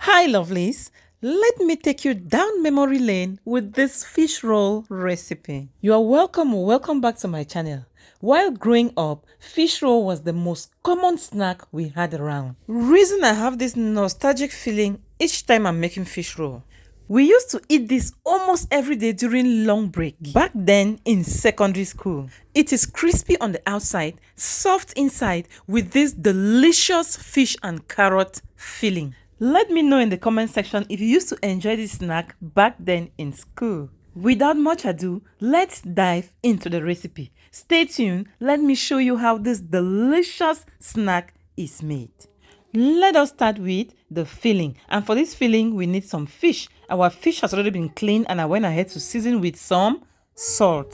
Hi lovelies, let me take you down memory lane with this fish roll recipe. You are welcome back to my channel. While growing up, fish roll was the most common snack we had around. Reason I have this nostalgic feeling each time I'm making fish roll. We used to eat this almost every day during long break back then in secondary school. It is crispy on the outside, soft inside with this delicious fish and carrot filling. Let me know in the comment section if you used to enjoy this snack back then in school. Without much ado, let's dive into the recipe. Stay tuned, let me show you how this delicious snack is made. Let us start with the filling, and for this filling we need some fish. Our fish has already been cleaned and I went ahead to season with some salt,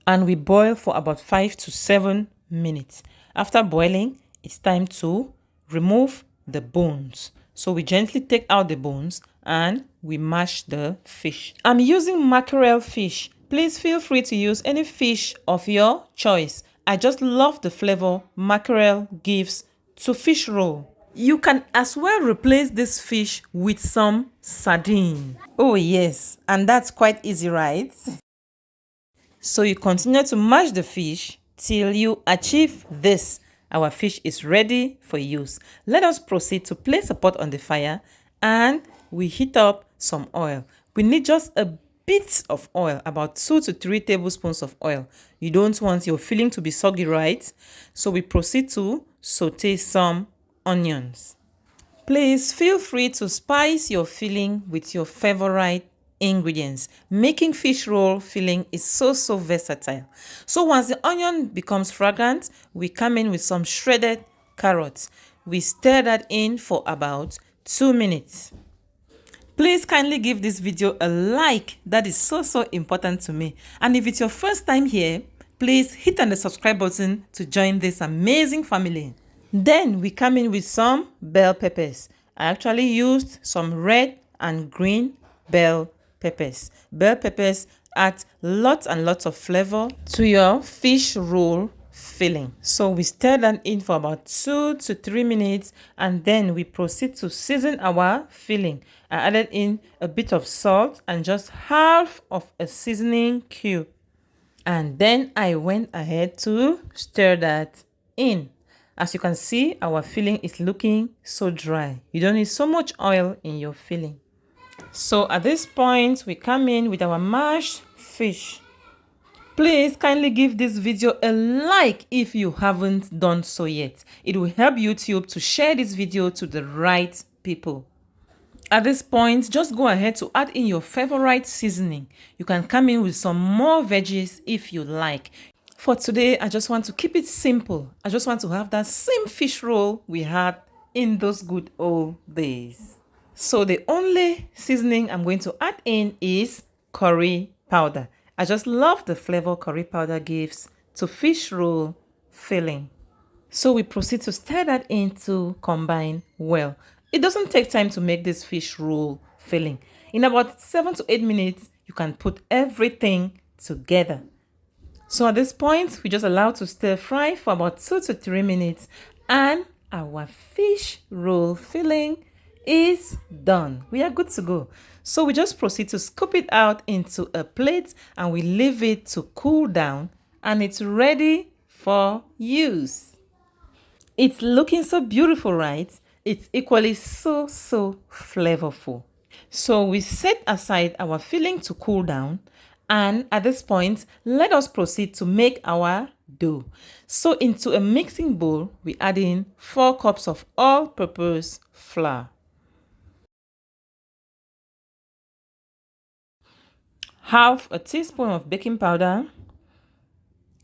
and we boil for about 5 to 7 minutes. After boiling, it's time to remove the bones. So we gently take out the bones and we mash the fish. I'm using mackerel fish. Please feel free to use any fish of your choice. I just love the flavor mackerel gives to fish roll. You can as well replace this fish with some sardine. Oh yes, and that's quite easy, right? So you continue to mash the fish till you achieve this. Our fish is ready for use. Let us proceed to place a pot on the fire and we heat up some oil. We need just a bit of oil, about 2 to 3 tablespoons of oil. You don't want your filling to be soggy, right? So we proceed to saute some onions. Please feel free to spice your filling with your favorite ingredients. Making fish roll filling is so versatile. So once the onion becomes fragrant, we come in with some shredded carrots. We stir that in for about 2 minutes. Please kindly give this video a like. That is so important to me. And if it's your first time here, please hit on the subscribe button to join this amazing family. Then we come in with some bell peppers. I actually used some red and green bell peppers. Bell peppers add lots and lots of flavor to your fish roll filling. So we stir that in for about 2 to 3 minutes and then we proceed to season our filling. I added in a bit of salt and just half of a seasoning cube. And then I went ahead to stir that in. As you can see, our filling is looking so dry. You don't need so much oil in your filling. So at this point, we come in with our mashed fish. Please kindly give this video a like if you haven't done so yet. It will help YouTube to share this video to the right people. At this point, just go ahead to add in your favorite seasoning. You can come in with some more veggies if you like. For today, I just want to keep it simple. I just want to have that same fish roll we had in those good old days. So the only seasoning I'm going to add in is curry powder. I just love the flavor curry powder gives to fish roll filling. So we proceed to stir that in to combine well. It doesn't take time to make this fish roll filling. In about 7 to 8 minutes, you can put everything together. So at this point, we just allow to stir fry for about 2 to 3 minutes and our fish roll filling is done. We are good to go. So we just proceed to scoop it out into a plate and we leave it to cool down and it's ready for use. It's looking so beautiful, right? It's equally so flavorful. So we set aside our filling to cool down. And at this point, let us proceed to make our dough. So into a mixing bowl, we add in 4 cups of all-purpose flour, half a teaspoon of baking powder,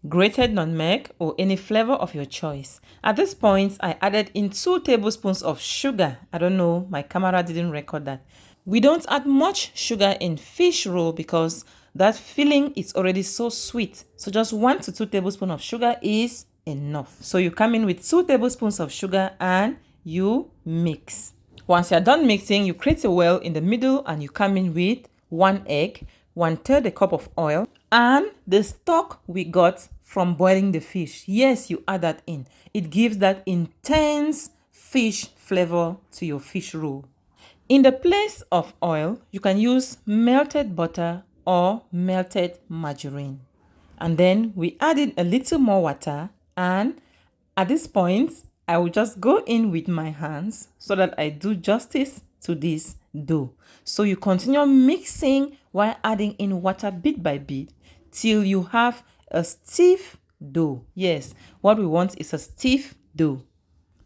grated nutmeg or any flavor of your choice. At this point, I added in 2 tablespoons of sugar. I don't know, my camera didn't record that. We don't add much sugar in fish roll because that filling is already so sweet. So just 1 to 2 tablespoons of sugar is enough. So you come in with 2 tablespoons of sugar and you mix. Once you're done mixing, you create a well in the middle and you come in with 1 egg, 1/3 a cup of oil, and the stock we got from boiling the fish. Yes, you add that in. It gives that intense fish flavor to your fish roll. In the place of oil, you can use melted butter or melted margarine. And then we add in a little more water, and at this point, I will just go in with my hands so that I do justice to this dough. So you continue mixing while adding in water bit by bit till you have a stiff dough. Yes, what we want is a stiff dough.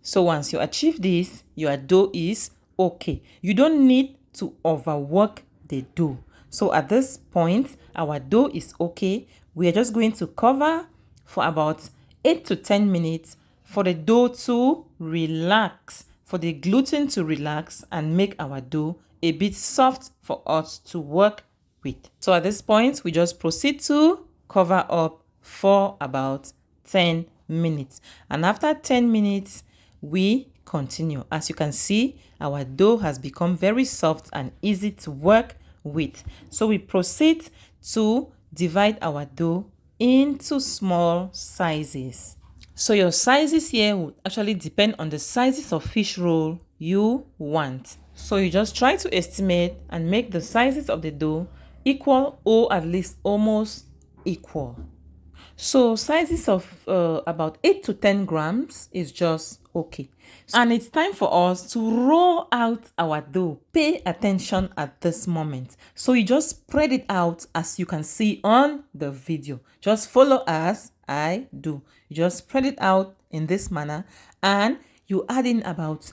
So once you achieve this, your dough is okay. You don't need to overwork the dough. So at this point, our dough is okay. We are just going to cover for about 8 to 10 minutes for the dough to relax, for the gluten to relax and make our dough a bit soft for us to work with. So at this point, we just proceed to cover up for about 10 minutes. And after 10 minutes, we continue. As you can see, our dough has become very soft and easy to work with. So we proceed to divide our dough into small sizes. So your sizes here would actually depend on the sizes of fish roll you want. So you just try to estimate and make the sizes of the dough equal or at least almost equal. So sizes of about 8 to 10 grams is just okay. And it's time for us to roll out our dough. Pay attention at this moment. So you just spread it out as you can see on the video. Just follow as I do. You just spread it out in this manner and you add in about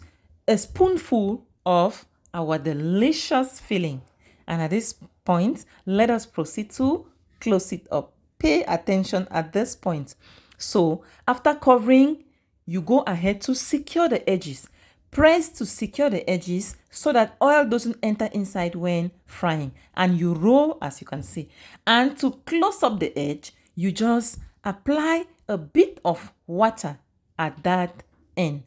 a spoonful of our delicious filling. And at this point, let us proceed to close it up. Pay attention at this point. So after covering, you go ahead to secure the edges. Press to secure the edges so that oil doesn't enter inside when frying. And you roll as you can see. And to close up the edge, you just apply a bit of water at that end.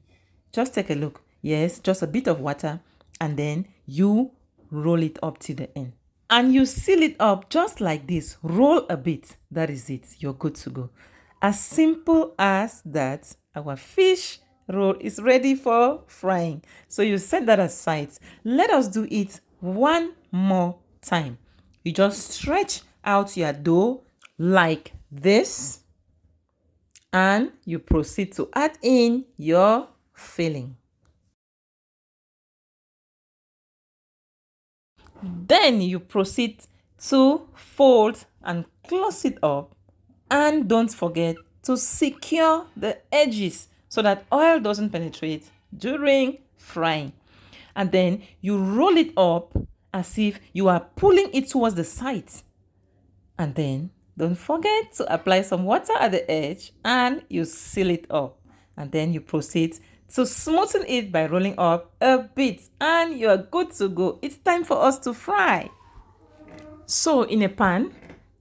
Just take a look. Yes, just a bit of water. And then you roll it up to the end. And you seal it up just like this. Roll a bit. That is it. You're good to go. As simple as that, our fish roll is ready for frying. So you set that aside. Let us do it one more time. You just stretch out your dough like this. And you proceed to add in your filling. Then you proceed to fold and close it up. And don't forget to secure the edges so that oil doesn't penetrate during frying. And then you roll it up as if you are pulling it towards the sides. And then don't forget to apply some water at the edge and you seal it up. And then you proceed to smoothen it by rolling up a bit and you're good to go. It's time for us to fry. So in a pan,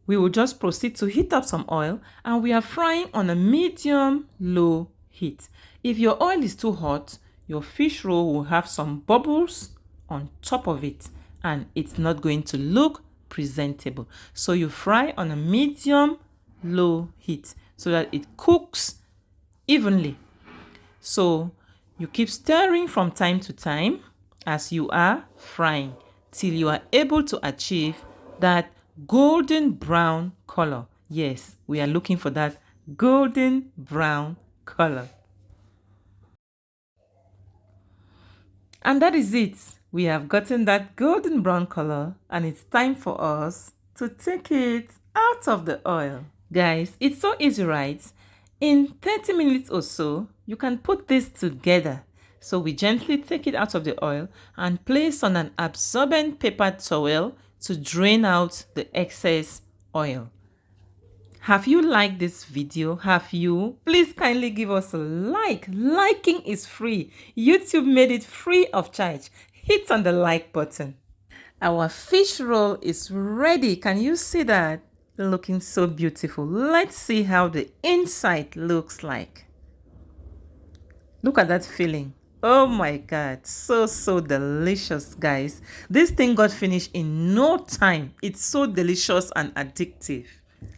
we will just proceed to heat up some oil and we are frying on a medium-low heat. If your oil is too hot, your fish roll will have some bubbles on top of it and it's not going to look presentable. So you fry on a medium-low heat so that it cooks evenly. So you keep stirring from time to time as you are frying till you are able to achieve that golden brown color. Yes, we are looking for that golden brown color. And that is it. We have gotten that golden brown color and it's time for us to take it out of the oil. Guys, it's so easy, right? In 30 minutes or so, you can put this together. So we gently take it out of the oil and place on an absorbent paper towel to drain out the excess oil. Have you liked this video? Have you? Please kindly give us a like. Liking is free. YouTube made it free of charge. Hit on the like button. Our fish roll is ready. Can you see that? Looking so beautiful. Let's see how the inside looks like. Look at that filling. Oh my God, so delicious, guys. This thing got finished in no time. It's so delicious and addictive.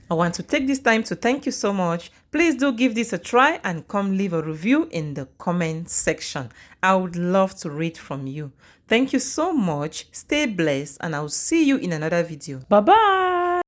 I want to take this time to thank you so much. Please do give this a try and come leave a review in the comment section. I would love to read from you. Thank you so much. Stay blessed and I'll see you in another video. Bye bye.